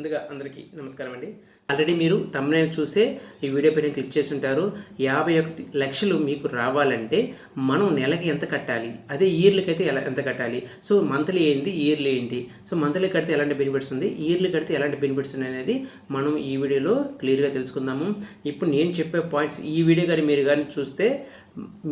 ముందుగా అందరికీ నమస్కారం అండి. ఆల్రెడీ మీరు థంబ్‌నెయిల్ చూసే ఈ వీడియో పైన క్లిక్ చేసి ఉంటారు. 51 లక్షలు మీకు రావాలంటే మనం నెలకి ఎంత కట్టాలి, అదే ఇయర్లీకైతే ఎంత కట్టాలి, సో మంత్లీ ఏంటి, ఇయర్లీ ఏంటి, సో మంత్లీ కడితే ఎలాంటి బెనిఫిట్స్ ఉంది, ఇయర్లీ కడితే ఎలాంటి బెనిఫిట్స్ ఉన్నాయి అనేది మనం ఈ వీడియోలో క్లియర్గా తెలుసుకుందాము. ఇప్పుడు నేను చెప్పే పాయింట్స్ ఈ వీడియో కానీ మీరు కానీ చూస్తే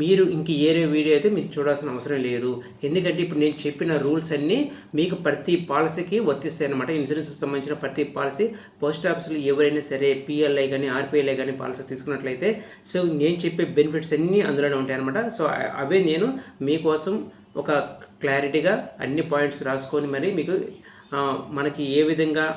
మీరు ఇంక ఏరే వీడియో అయితే మీరు చూడాల్సిన అవసరం లేదు. ఎందుకంటే ఇప్పుడు నేను చెప్పిన రూల్స్ అన్నీ మీకు ప్రతి పాలసీకి వర్తిస్తాయి అన్నమాట. ఇన్సూరెన్స్కి సంబంధించిన ప్రతి పాలసీ పోస్ట్ ఆఫీస్లో ఎవరైనా సరే పిఎల్ఐ కానీ ఆర్పిఎల్ఐ కానీ పాలసీ తీసుకున్నట్లయితే సో నేను చెప్పే బెనిఫిట్స్ అన్నీ అందులోనే ఉంటాయి అన్నమాట. సో అవే నేను మీకోసం ఒక క్లారిటీగా అన్ని పాయింట్స్ రాసుకొని మరి మీకు మనకి ఏ విధంగా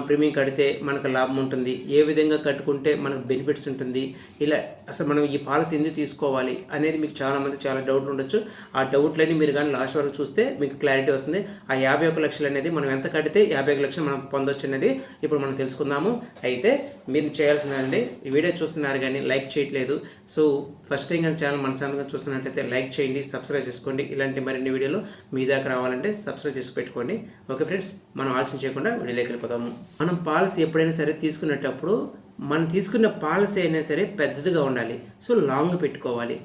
ప్రీమియం కడితే మనకు లాభం ఉంటుంది, ఏ విధంగా కట్టుకుంటే మనకు బెనిఫిట్స్ ఉంటుంది, ఇలా అసలు మనం ఈ పాలసీ ఎందుకు తీసుకోవాలి అనేది మీకు చాలామంది చాలా డౌట్లు ఉండొచ్చు. ఆ డౌట్లన్నీ మీరు కానీ లాస్ట్ వరకు చూస్తే మీకు క్లారిటీ వస్తుంది. ఆ 51 లక్షలు అనేది మనం ఎంత కడితే 51 లక్షలు మనం పొందొచ్చు అనేది ఇప్పుడు మనం తెలుసుకుందాము. అయితే మీరు చేయాల్సిందండి, ఈ వీడియో చూస్తున్నారు కానీ లైక్ చేయట్లేదు. సో ఫస్ట్ టైం కానీ మన ఛానల్ చూస్తున్నట్టయితే లైక్ చేయండి, సబ్స్క్రైబ్ చేసుకోండి. ఇలాంటి మరిన్ని వీడియోలు మీ దాకా రావాలంటే సబ్స్క్రైబ్ చేసి పెట్టుకోండి. ఓకే ఫ్రెండ్స్, మనం ఆలస్యం చేయకుండా వీడియోలోకి వెళ్ళిపోదాము. మనం పాలసీ ఎప్పుడైనా సరే తీసుకునేటప్పుడు మనం తీసుకున్న పాలసీ అయినా సరే పెద్దదిగా ఉండాలి. సో లాంగ్ పెట్టుకోవాలి.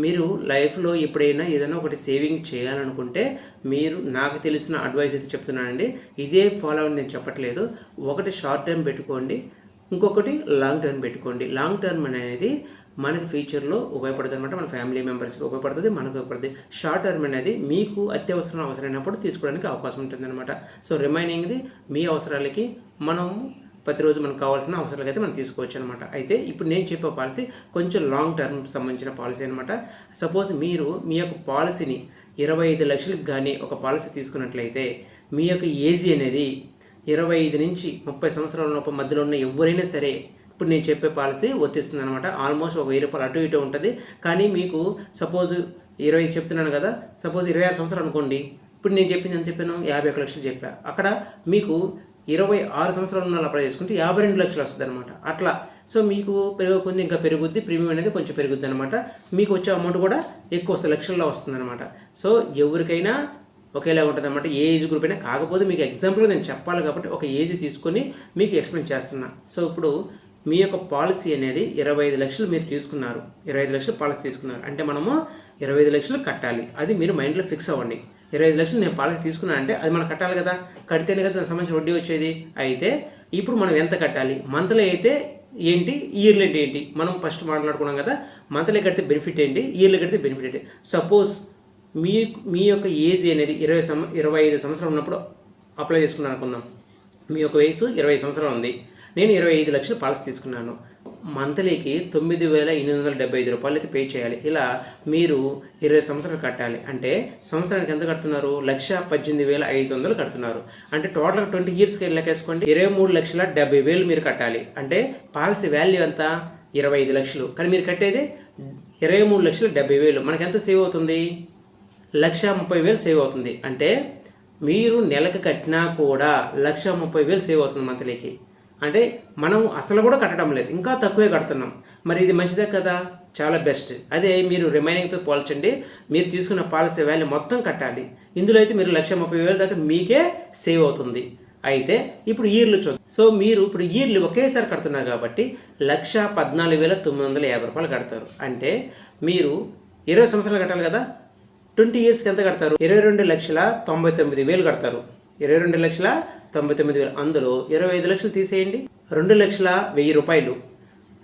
మీరు లైఫ్లో ఎప్పుడైనా ఏదైనా ఒకటి సేవింగ్ చేయాలనుకుంటే మీరు నాకు తెలిసిన అడ్వైస్ అయితే చెప్తున్నానండి. ఇదే ఫాలో అవ్వని నేను చెప్పట్లేదు. ఒకటి షార్ట్ టర్మ్ పెట్టుకోండి, ఇంకొకటి లాంగ్ టర్మ్ పెట్టుకోండి. లాంగ్ టర్మ్ అనేది మనకి ఫ్యూచర్లో ఉపయోగపడుతుంది అనమాట. మన ఫ్యామిలీ మెంబర్స్కి ఉపయోగపడుతుంది, మనకు ఉపయోగపడుతుంది. షార్ట్ టర్మ్ అనేది మీకు అవసరమైనప్పుడు తీసుకోవడానికి అవకాశం ఉంటుంది అనమాట. సో రిమైనింగ్ది మీ అవసరాలకి మనం ప్రతిరోజు మనకు కావాల్సిన అవసరాలకి అయితే మనం తీసుకోవచ్చు అనమాట. అయితే ఇప్పుడు నేను చెప్పే పాలసీ కొంచెం లాంగ్ టర్మ్ సంబంధించిన పాలసీ అనమాట. సపోజ్ మీరు మీ యొక్క పాలసీని 25 లక్షలకు కానీ ఒక పాలసీ తీసుకున్నట్లయితే మీ యొక్క ఏజీ అనేది 25 నుంచి 30 సంవత్సరాల మధ్యలో ఉన్న ఎవరైనా సరే ఇప్పుడు నేను చెప్పే పాలసీ వర్తిస్తుంది అనమాట. ఆల్మోస్ట్ ఒక 1000 రూపాయలు అటు ఇటు ఉంటుంది. కానీ మీకు సపోజ్ 20 చెప్తున్నాను కదా, సపోజ్ 26 సంవత్సరాలు అనుకోండి. ఇప్పుడు నేను చెప్పింది ఎంత చెప్పాను, 51 లక్షలు చెప్పా. అక్కడ మీకు 26 సంవత్సరాలు ఉన్న అప్లై చేసుకుంటే 52 లక్షలు వస్తుంది అనమాట. అట్లా సో మీకు పెరుగుతుంది, ఇంకా పెరుగుద్ది, ప్రీమియం అనేది కొంచెం పెరుగుద్ది అనమాట. మీకు వచ్చే అమౌంట్ కూడా ఎక్కువ వస్తుంది, లక్షల్లో వస్తుంది అనమాట. సో ఎవరికైనా ఒకేలా ఉంటుంది అనమాట, ఏ ఏజ్ గ్రూప్ అయినా. కాకపోతే మీకు ఎగ్జాంపుల్గా నేను చెప్పాలి కాబట్టి ఒక ఏజ్ తీసుకొని మీకు ఎక్స్ప్లెయిన్ చేస్తున్నా. సో ఇప్పుడు మీ యొక్క పాలసీ అనేది 25 లక్షలు మీరు తీసుకున్నారు, 25 లక్షలు పాలసీ తీసుకున్నారు అంటే మనము 25 లక్షలు కట్టాలి. అది మీరు మైండ్లో ఫిక్స్ అవ్వండి. 25 లక్షలు నేను పాలసీ తీసుకున్నాను అంటే అది మనం కట్టాలి కదా, కడితేనే కదా దానికి సంబంధించిన వడ్డీ వచ్చేది. అయితే ఇప్పుడు మనం ఎంత కట్టాలి, మంత్లీ అయితే ఏంటి, ఇయర్లీ అంటే ఏంటి, మనం ఫస్ట్ మాట్లాడుకున్నాం కదా. మంత్లీ కడితే బెనిఫిట్ ఏంటి, ఇయర్లీ కడితే బెనిఫిట్ ఏంటి. సపోజ్ మీ యొక్క ఏజ్ అనేది 25 సంవత్సరాలు ఉన్నప్పుడు అప్లై చేసుకున్నాను అనుకుందాం. మీ యొక్క వయసు 20 సంవత్సరాలు ఉంది. నేను 25 లక్షలు పాలసీ తీసుకున్నాను. మంత్లీకి 9,875 రూపాయలు అయితే పే చేయాలి. ఇలా మీరు 20 సంవత్సరాలు కట్టాలి. అంటే సంవత్సరానికి ఎంత కడుతున్నారు, 1,18,500 కడుతున్నారు. అంటే టోటల్ 20 ఇయర్స్కి లెక్కేసుకోండి, 23,70,000 మీరు కట్టాలి. అంటే పాలసీ వాల్యూ ఎంత, 25 లక్షలు. కానీ మీరు కట్టేది 23,70,000. మనకి ఎంత సేవ్ అవుతుంది, 1,30,000 సేవ్ అవుతుంది. అంటే మీరు నెలకు కట్టినా కూడా 1,30,000 సేవ్ అవుతుంది మంత్లీకి. అంటే మనం అసలు కూడా కట్టడం లేదు, ఇంకా తక్కువే కడుతున్నాం. మరి ఇది మంచిదే కదా, చాలా బెస్ట్. అదే మీరు రిమైనింగ్తో పోల్చండి, మీరు తీసుకున్న పాలసీ వాల్యూ మొత్తం కట్టాలి. ఇందులో అయితే మీరు 1,30,000 దాకా మీకే సేవ్ అవుతుంది. అయితే ఇప్పుడు ఇయర్లు చూద్దాం. సో మీరు ఇప్పుడు ఇయర్లు ఒకేసారి కడుతున్నారు కాబట్టి 1,14,950 రూపాయలు కడతారు. అంటే మీరు 20 సంవత్సరాలు కట్టాలి కదా, 20 ఇయర్స్కి ఎంత కడతారు, 22,99,000 కడతారు. 22,99,000 అందులో 25 లక్షలు తీసేయండి, 2,01,000 రూపాయలు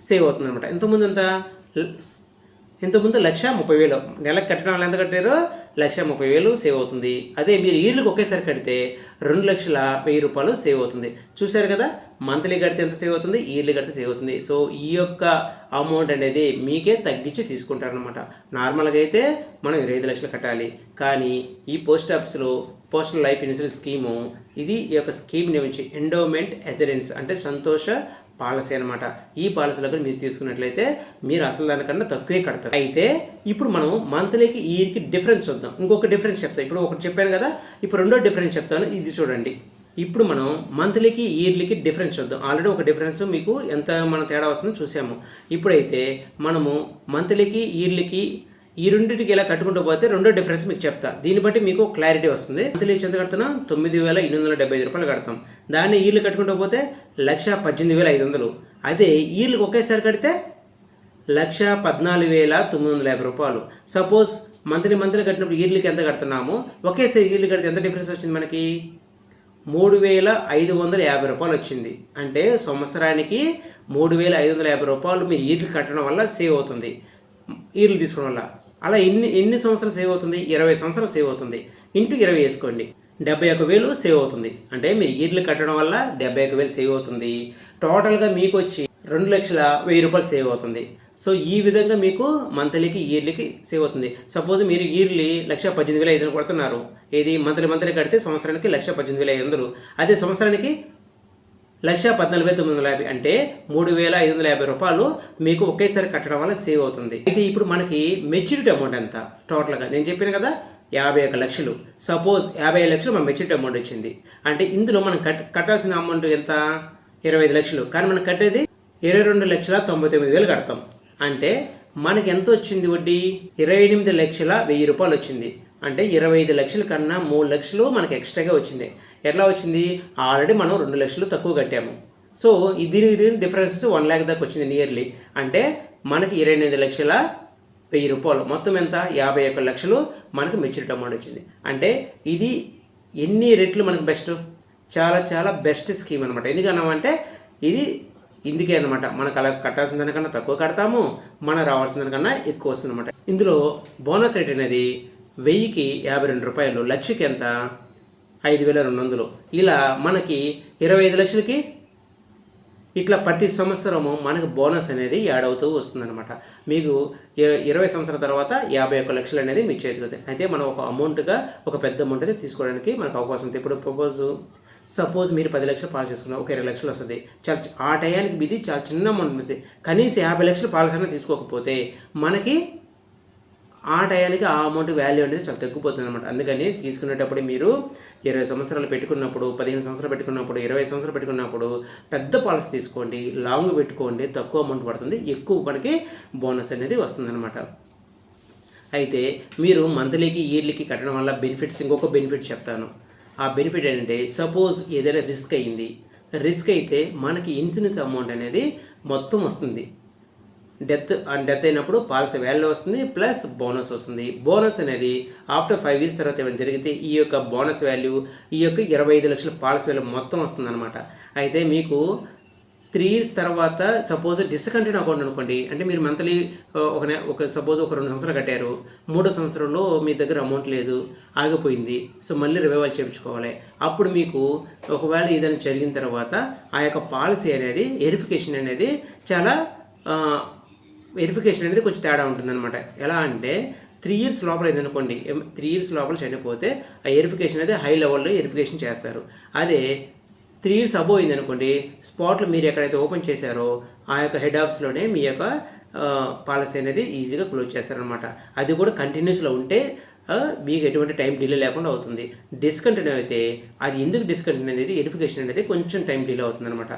సేవ్ అవుతుంది అనమాట. ఇంతకుముందు 1,30,000 నెలకు కట్టడం వల్ల ఎంత కట్టారో 1,30,000 సేవ్ అవుతుంది. అదే మీరు ఇయర్లకు ఒకేసారి కడితే 2,01,000 రూపాయలు సేవ్ అవుతుంది. చూశారు కదా, మంత్లీ కడితే ఎంత సేవ్ అవుతుంది, ఇయర్లీ కడితే సేవ్ అవుతుంది. సో ఈ యొక్క అమౌంట్ అనేది మీకే తగ్గించి తీసుకుంటారనమాట. నార్మల్గా అయితే మనం 25 లక్షలు కట్టాలి. కానీ ఈ పోస్ట్ ఆఫీస్లో పోస్టల్ లైఫ్ ఇన్సూరెన్స్ స్కీము, ఇది ఈ యొక్క స్కీమ్ నుంచి ఎండోమెంట్ అసెరెన్స్ అంటే సంతోష పాలసీ అనమాట. ఈ పాలసీలో కూడా మీరు తీసుకున్నట్లయితే మీరు అసలు దానికన్నా తక్కువే కడతారు. అయితే ఇప్పుడు మనం మంత్లీకి ఇయర్కి డిఫరెన్స్ చూద్దాం. ఇంకొక డిఫరెన్స్ చెప్తాను. ఇప్పుడు ఒకటి చెప్పాను కదా, ఇప్పుడు రెండో డిఫరెన్స్ చెప్తాను, ఇది చూడండి. ఇప్పుడు మనం మంత్లీకి ఇయర్లీకి డిఫరెన్స్ చూద్దాం. ఆల్రెడీ ఒక డిఫరెన్స్ మీకు ఎంత మన తేడా వస్తుందో చూసాము. ఇప్పుడైతే మనము మంత్లీకి ఇయర్లీకి ఈ రెండింటికి ఇలా కట్టుకుంటూ పోతే రెండో డిఫరెన్స్ మీకు చెప్తా. దీన్ని బట్టి మీకు క్లారిటీ వస్తుంది. మంత్లీ ఎంత కడుతున్నాం? 9,875 రూపాయలు కడతాం. దాన్ని ఈళ్ళు కట్టుకుంటూ పోతే 1,18,500. అదే ఈళ్ళకి ఒకేసారి కడితే 1,14,950 రూపాయలు. సపోజ్ మంత్లీ కట్టినప్పుడు ఈళ్ళకి ఎంత కడుతున్నామో ఒకేసారి ఈళ్ళు కడితే ఎంత డిఫరెన్స్ వచ్చింది మనకి? 3,550 రూపాయలు వచ్చింది. అంటే సంవత్సరానికి 3,550 రూపాయలు మీరు ఈళ్ళు కట్టడం వల్ల సేవ్ అవుతుంది, ఈళ్ళు తీసుకోవడం వల్ల. అలా ఎన్ని సంవత్సరాలు సేవ్ అవుతుంది? 20 సంవత్సరాలు సేవ్ అవుతుంది. ఇంటూ 20 వేసుకోండి, 71,000 సేవ్ అవుతుంది. అంటే మీరు ఈళ్ళు కట్టడం వల్ల 71,000 సేవ్ అవుతుంది. టోటల్గా మీకు వచ్చి 2,01,000 రూపాయలు సేవ్ అవుతుంది. సో ఈ విధంగా మీకు మంత్లీకి ఇయర్లీకి సేవ్ అవుతుంది. సపోజ్ మీరు ఇయర్లీ 1,18,500 కొడుతున్నారు. ఏది మంత్లీ కడితే సంవత్సరానికి 1,18,500. అదే సంవత్సరానికి 1,14,950. అంటే 3,550 రూపాయలు మీకు ఒకేసారి కట్టడం వల్ల సేవ్ అవుతుంది. అయితే ఇప్పుడు మనకి మెచ్యూరిటీ అమౌంట్ ఎంత టోటల్గా? నేను చెప్పాను కదా 51 లక్షలు. సపోజ్ 50 లక్షలు మన మెచ్యూరిటీ అమౌంట్ వచ్చింది అంటే ఇందులో మనం కట్టాల్సిన అమౌంట్ ఎంత? 25 లక్షలు. కానీ మనం కట్టేది 22,99,000 కడతాం. అంటే మనకి ఎంత వచ్చింది వడ్డీ? 28,01,000 రూపాయలు వచ్చింది. అంటే 25 లక్షల కన్నా 3 లక్షలు మనకి ఎక్స్ట్రాగా వచ్చింది. ఎట్లా వచ్చింది? ఆల్రెడీ మనం 2 లక్షలు తక్కువ కట్టాము. సో దీని డిఫరెన్స్ 1 lakh దాకా వచ్చింది నియర్లీ. అంటే మనకి 28,01,000 రూపాయలు. మొత్తం ఎంత? 51 లక్షలు మనకి మెచ్యూరిటీ అమౌంట్ వచ్చింది. అంటే ఇది ఎన్ని రెట్లు మనకు బెస్ట్? చాలా బెస్ట్ స్కీమ్ అనమాట. ఎందుకన్నామంటే ఇది ఇందుకే అనమాట. మనకు అలా కట్టాల్సిన దానికన్నా తక్కువ కడతాము, మనం రావాల్సిన దానికన్నా ఎక్కువ వస్తుంది అనమాట. ఇందులో బోనస్ రేట్ అనేది 1000కి 52 రూపాయలు, లక్షకి ఎంత? 5,200. ఇలా మనకి 25 లక్షలకి ఇట్లా ప్రతి సంవత్సరము మనకు బోనస్ అనేది యాడ్ అవుతూ వస్తుందన్నమాట. మీకు 20 సంవత్సరాల తర్వాత 51 లక్షలు అనేది మీ చేతికి వస్తాయి. అయితే మనం ఒక పెద్ద అమౌంట్ అయితే తీసుకోవడానికి మనకు అవకాశం ఉంది. ఇప్పుడు సపోజ్ మీరు 10 లక్షలు పాలసీ చేసుకున్నారు, ఒక 20 లక్షలు వస్తుంది. ఆ టయానికి మీది చాలా చిన్న అమౌంట్ వస్తుంది. కనీసం 50 లక్షలు పాలసీ అనేది తీసుకోకపోతే మనకి ఆ టయానికి ఆ అమౌంట్ వాల్యూ అనేది చాలా తగ్గిపోతుంది అనమాట. అందుకని తీసుకునేటప్పుడు మీరు 20 సంవత్సరాలు పెట్టుకున్నప్పుడు, 15 సంవత్సరాలు పెట్టుకున్నప్పుడు, 20 సంవత్సరాలు పెట్టుకున్నప్పుడు పెద్ద పాలసీ తీసుకోండి, లాంగ్ పెట్టుకోండి, తక్కువ అమౌంట్ పడుతుంది, ఎక్కువ మనకి బోనస్ అనేది వస్తుందన్నమాట. అయితే మీరు మంత్లీకి ఇయర్లీకి కట్టడం వల్ల బెనిఫిట్స్, ఇంకొక బెనిఫిట్ చెప్తాను. ఆ బెనిఫిట్ ఏంటంటే సపోజ్ ఏదైనా రిస్క్ అయితే మనకి ఇన్సూరెన్స్ అమౌంట్ అనేది మొత్తం వస్తుంది. డెత్ అయినప్పుడు పాలసీ వాల్యూ వస్తుంది, ప్లస్ బోనస్ వస్తుంది. బోనస్ అనేది ఆఫ్టర్ 5 years తర్వాత ఏమైనా జరిగితే ఈ యొక్క బోనస్ వాల్యూ, ఈ యొక్క 25 లక్షల పాలసీ వాల్యూ మొత్తం వస్తుంది అనమాట. అయితే మీకు 3 years తర్వాత సపోజ్ డిస్కంటిన్యూ అకౌంట్ అనుకోండి. అంటే మీరు మంత్లీ సపోజ్ ఒక 2 సంవత్సరాలు కట్టారు, 3వ సంవత్సరంలో మీ దగ్గర అమౌంట్ లేదు, ఆగిపోయింది. సో మళ్ళీ రివైవల్ చేయించుకోవాలి. అప్పుడు మీకు ఒకవేళ ఏదైనా జరిగిన తర్వాత ఆ యొక్క పాలసీ అనేది వెరిఫికేషన్ అనేది కొంచెం తేడా ఉంటుందన్నమాట. ఎలా అంటే 3 years లోపల ఏదనుకోండి, 3 years లోపల చనిపోతే ఆ వెరిఫికేషన్ అనేది హై లెవెల్లో వెరిఫికేషన్ చేస్తారు. అదే 3 years అబోవ్ అయింది అనుకోండి, స్పాట్లో మీరు ఎక్కడైతే ఓపెన్ చేశారో ఆ యొక్క హెడ్ ఆఫీస్లోనే మీ యొక్క పాలసీ అనేది ఈజీగా క్లోజ్ చేస్తారనమాట. అది కూడా కంటిన్యూస్లో ఉంటే మీకు ఎటువంటి టైం డిలే లేకుండా అవుతుంది. డిస్కంటిన్యూ అయితే అది ఎందుకు డిస్కంటిన్యూ అనేది వెరిఫికేషన్ అనేది కొంచెం టైం డిలే అవుతుంది అనమాట.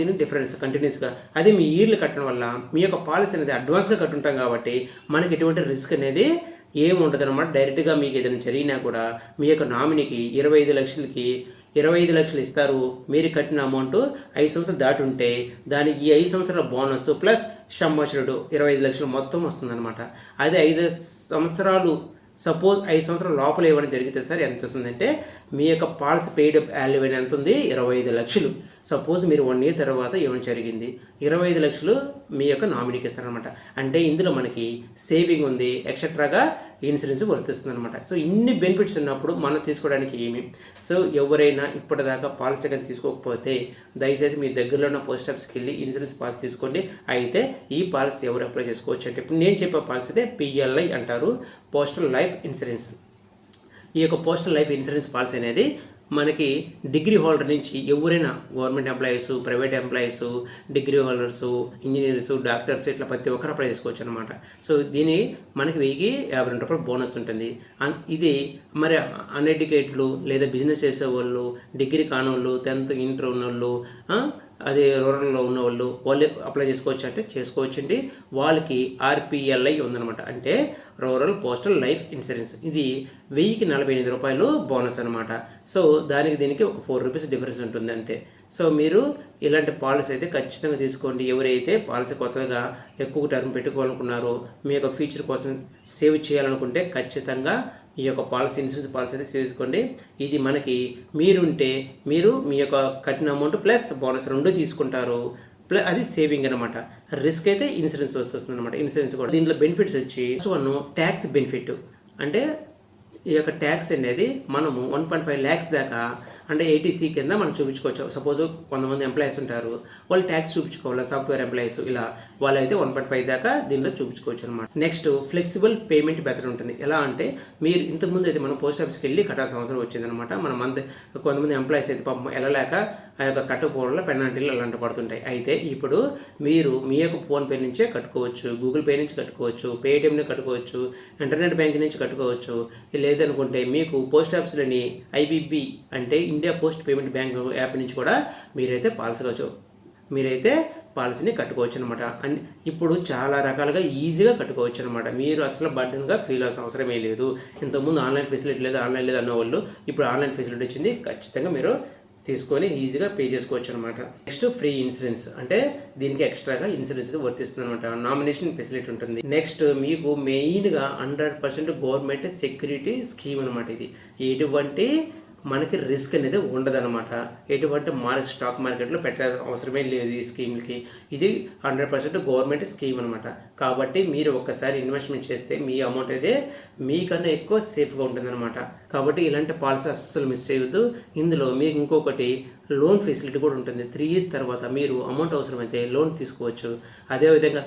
దీనికి డిఫరెన్స్ కంటిన్యూస్గా. అదే మీ ఇయర్లు కట్టడం వల్ల మీ యొక్క పాలసీ అనేది అడ్వాన్స్గా కట్టుంటాం కాబట్టి మనకి ఎటువంటి రిస్క్ అనేది ఏమి ఉంటుంది అనమాట. డైరెక్ట్గా మీకు ఏదైనా జరిగినా కూడా మీ యొక్క నామినీకి 25 లక్షలు ఇస్తారు. మీరు కట్టిన అమౌంట్ 5 సంవత్సరాలు దాటి ఉంటే దానికి ఈ 5 సంవత్సరాల బోనస్ ప్లస్ సమ్మర్చుడ్ 25 లక్షలు మొత్తం వస్తుందన్నమాట. అదే 5 సంవత్సరాలు సపోజ్ 5 సంవత్సరాల లోపల ఏమైనా జరిగితే సార్ ఎంత వస్తుందంటే మీ యొక్క పాలసీ పెయిడ్ వాల్యూ ఎంత ఉంది? 25 లక్షలు. సపోజ్ మీరు 1 year తర్వాత ఏమైనా జరిగింది, 25 లక్షలు మీ యొక్క నామినీకి ఇస్తారనమాట. అంటే ఇందులో మనకి సేవింగ్ ఉంది, ఎక్సెట్రాగా ఇన్సూరెన్స్ వర్తిస్తుంది అనమాట. సో ఇన్ని బెనిఫిట్స్ ఉన్నప్పుడు మనం తీసుకోవడానికి ఏమి? సో ఎవరైనా ఇప్పటిదాకా పాలసీ కానీ తీసుకోకపోతే దయచేసి మీ దగ్గరలో ఉన్న పోస్ట్ ఆఫీస్కి వెళ్ళి ఇన్సూరెన్స్ పాలసీ తీసుకోండి. అయితే ఈ పాలసీ ఎవరు అప్లై చేసుకోవచ్చు అంటే ఇప్పుడు నేను చెప్పే పాలసీ అయితే PLI అంటారు, పోస్టల్ లైఫ్ ఇన్సూరెన్స్. ఈ యొక్క పోస్టల్ లైఫ్ ఇన్సూరెన్స్ పాలసీ అనేది మనకి డిగ్రీ హోల్డర్ నుంచి ఎవరైనా government employees, private employees, degree holders, engineers, doctors ఇట్లా ప్రతి ఒక్కరు అప్లై చేసుకోవచ్చు అనమాట. సో దీని మనకి 1052 రూపాయలు బోనస్ ఉంటుంది. ఇది మరి అన్ఎడ్యుకేటెడ్ లేదా బిజినెస్ చేసేవాళ్ళు, డిగ్రీ కానోళ్ళు, 10th ఇంటర్ ఉన్నోళ్ళు, అదే రూరల్లో ఉన్న వాళ్ళు అప్లై చేసుకోవచ్చు అంటే చేసుకోవచ్చండి. వాళ్ళకి RPLI ఉందన్నమాట, అంటే రూరల్ పోస్టల్ లైఫ్ ఇన్సూరెన్స్. ఇది 1000కి 48 రూపాయలు బోనస్ అనమాట. సో దానికి దీనికి ఒక 4 రూపీస్ డిఫరెన్స్ ఉంటుంది అంతే. సో మీరు ఇలాంటి పాలసీ అయితే ఖచ్చితంగా తీసుకోండి. ఎవరైతే పాలసీ కొత్తగా ఎక్కువ టర్మ్ పెట్టుకోవాలనుకున్నారో, మీ యొక్క ఫ్యూచర్ కోసం సేవ్ చేయాలనుకుంటే ఖచ్చితంగా ఈ యొక్క ఇన్సూరెన్స్ పాలసీ అయితే తీసుకోండి. ఇది మనకి మీరు మీ యొక్క కట్టిన అమౌంట్ ప్లస్ బోనస్ 2 తీసుకుంటారు. ప్లస్ అది సేవింగ్ అనమాట. రిస్క్ అయితే ఇన్సూరెన్స్ వస్తుంది అనమాట. ఇన్సూరెన్స్ కూడా దీంట్లో బెనిఫిట్స్ వచ్చి ఫస్ట్ ట్యాక్స్ బెనిఫిట్, అంటే ఈ యొక్క ట్యాక్స్ అనేది మనము 1.5 lakhs దాకా అంటే 80C కింద మనం చూపించుకోవచ్చు. సపోజ్ కొంతమంది ఎంప్లాయీస్ ఉంటారు, వాళ్ళు ట్యాక్స్ చూపించుకోవాలి, సాఫ్ట్వేర్ ఎంప్లాయీస్ ఇలా వాళ్ళైతే 1.5 దాకా దీనిలో చూపించుకోవచ్చు అనమాట. నెక్స్ట్ ఫ్లెక్సిబుల్ పేమెంట్ మెథడ్ ఉంటుంది. ఎలా అంటే మీరు ఇంతకుముందు అయితే మనం పోస్ట్ ఆఫీస్కి వెళ్ళి కట్టాల్సిన అవసరం వచ్చిందనమాట. కొంతమంది ఎంప్లాయీస్ అయితే పాపం వెళ్ళలేక ఆ యొక్క కట్టకపోవడంలో పెనాల్టీలు అలాంటి పడుతుంటాయి. అయితే ఇప్పుడు మీరు మీ యొక్క ఫోన్పే నుంచే కట్టుకోవచ్చు, గూగుల్ పే నుంచి కట్టుకోవచ్చు, పేటిఎంని కట్టుకోవచ్చు, ఇంటర్నెట్ బ్యాంకింగ్ నుంచి కట్టుకోవచ్చు. లేదనుకుంటే మీకు పోస్ట్ ఆఫీస్లోని IPB అంటే India post payment bank app నుంచి కూడా మీరైతే పాలసీని కట్టుకోవచ్చు అనమాట. అండ్ ఇప్పుడు చాలా రకాలుగా ఈజీగా కట్టుకోవచ్చు అనమాట. మీరు అసలు బర్డెన్గా ఫీల్ అవ్వాల్సిన అవసరమే లేదు. ఇంతకుముందు ఆన్లైన్ ఫెసిలిటీ లేదు అన్నవాళ్ళు ఇప్పుడు ఆన్లైన్ ఫెసిలిటీ వచ్చింది. ఖచ్చితంగా మీరు తీసుకొని ఈజీగా పే చేసుకోవచ్చు అనమాట. నెక్స్ట్ ఫ్రీ ఇన్సూరెన్స్, అంటే దీనికి ఎక్స్ట్రాగా ఇన్సూరెన్స్ వర్తిస్తుంది అనమాట. నామినేషన్ ఫెసిలిటీ ఉంటుంది. నెక్స్ట్ మీకు మెయిన్గా 100% గవర్నమెంట్ సెక్యూరిటీ స్కీమ్ అనమాట. ఇది ఎటువంటి మనకి రిస్క్ అనేది ఉండదన్నమాట. ఎటువంటి స్టాక్ మార్కెట్లో పెట్టే అవసరమే లేదు ఈ స్కీమ్లకి. ఇది 100% గవర్నమెంట్ స్కీమ్ అనమాట. కాబట్టి మీరు ఒక్కసారి ఇన్వెస్ట్మెంట్ చేస్తే మీ అమౌంట్ అయితే మీకన్నా ఎక్కువ సేఫ్గా ఉంటుందన్నమాట. కాబట్టి ఇలాంటి పాలసీ అస్సలు మిస్ చేయవద్దు. ఇందులో మీకు ఇంకొకటి లోన్ ఫెసిలిటీ కూడా ఉంటుంది. 3 years తర్వాత మీరు అమౌంట్ అవసరమైతే లోన్ తీసుకోవచ్చు. అదేవిధంగా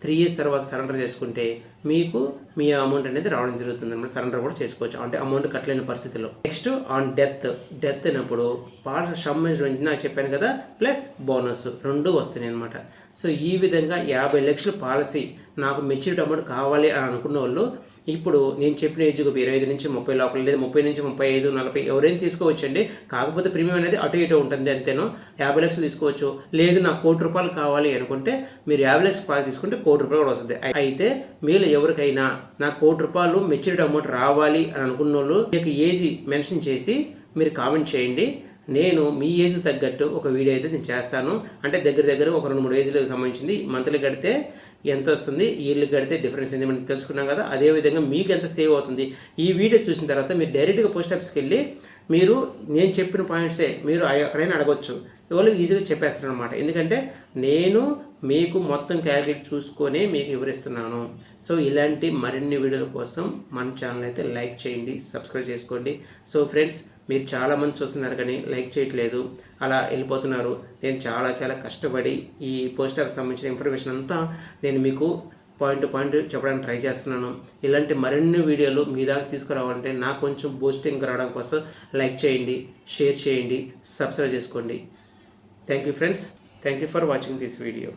3 years తర్వాత సరెండర్ చేసుకుంటే మీకు మీ అమౌంట్ అనేది రావడం జరుగుతుంది అనమాట. సరెండర్ కూడా చేసుకోవచ్చు, అంటే అమౌంట్ కట్టలేని పరిస్థితిలో. నెక్స్ట్ ఆన్ డెత్ అయినప్పుడు పాలసీ సంబంధించిన నాకు చెప్పాను కదా, ప్లస్ బోనస్ 2 వస్తున్నాయి అనమాట. సో ఈ విధంగా 50 లక్షల పాలసీ నాకు మెచ్యూరిటీ అమౌంట్ కావాలి అని అనుకున్న వాళ్ళు ఇప్పుడు నేను చెప్పిన ఏజ్ 25 నుంచి 30 లోపల, లేదా 30 నుంచి 35, 40 ఎవరైనా తీసుకోవచ్చండి. కాకపోతే ప్రీమియం అనేది అటు ఇటు ఉంటుంది అంతేనో. 50 లక్షలు తీసుకోవచ్చు. లేదు నాకు ₹1 కోటి కావాలి అనుకుంటే మీరు 50 లక్షల పాలసీ తీసుకుంటే ₹1 కోటి కూడా వస్తుంది. అయితే మీరు ఎవరికైనా నాకు ₹1 కోటి మెచ్యూరిటీ అమౌంట్ రావాలి అని అనుకున్న వాళ్ళు మీకు ఏజ్ మెన్షన్ చేసి మీరు కామెంట్ చేయండి. నేను మీ ఏజ్ తగ్గట్టు ఒక వీడియో అయితే నేను చేస్తాను. అంటే దగ్గర ఒక 2-3 ఏజ్లకు సంబంధించింది. మంత్లీ కడితే ఎంత వస్తుంది, ఇయర్లీ కడితే డిఫరెన్స్ ఏంది మనం తెలుసుకున్నాం కదా. అదేవిధంగా మీకు ఎంత సేవ్ అవుతుంది ఈ వీడియో చూసిన తర్వాత మీరు డైరెక్ట్గా పోస్ట్ ఆఫీస్కి వెళ్ళి మీరు నేను చెప్పిన పాయింట్సే మీరు ఎక్కడైనా అడగొచ్చు. వాళ్ళు ఈజీగా చెప్పేస్తారు అనమాట. ఎందుకంటే నేను మీకు మొత్తం క్యాలిక్యులేట్ చూసుకొని మీకు వివరిస్తున్నాను. సో ఇలాంటి మరిన్ని వీడియోల కోసం మన ఛానల్ అయితే లైక్ చేయండి, సబ్స్క్రైబ్ చేసుకోండి. సో ఫ్రెండ్స్, మీరు చాలామంది చూస్తున్నారు కానీ లైక్ చేయట్లేదు, అలా వెళ్ళిపోతున్నారు. నేను చాలా కష్టపడి ఈ పోస్ట్ ఆఫీస్ సంబంధించిన ఇన్ఫర్మేషన్ అంతా నేను మీకు పాయింట్ టు పాయింట్ చెప్పడానికి ట్రై చేస్తున్నాను. ఇలాంటి మరిన్ని వీడియోలు మీ దాకా తీసుకురావాలంటే నాకు కొంచెం బూస్టింగ్ రావడం కోసం లైక్ చేయండి, షేర్ చేయండి, సబ్స్క్రైబ్ చేసుకోండి. Thank you friends. Thank you for watching this video.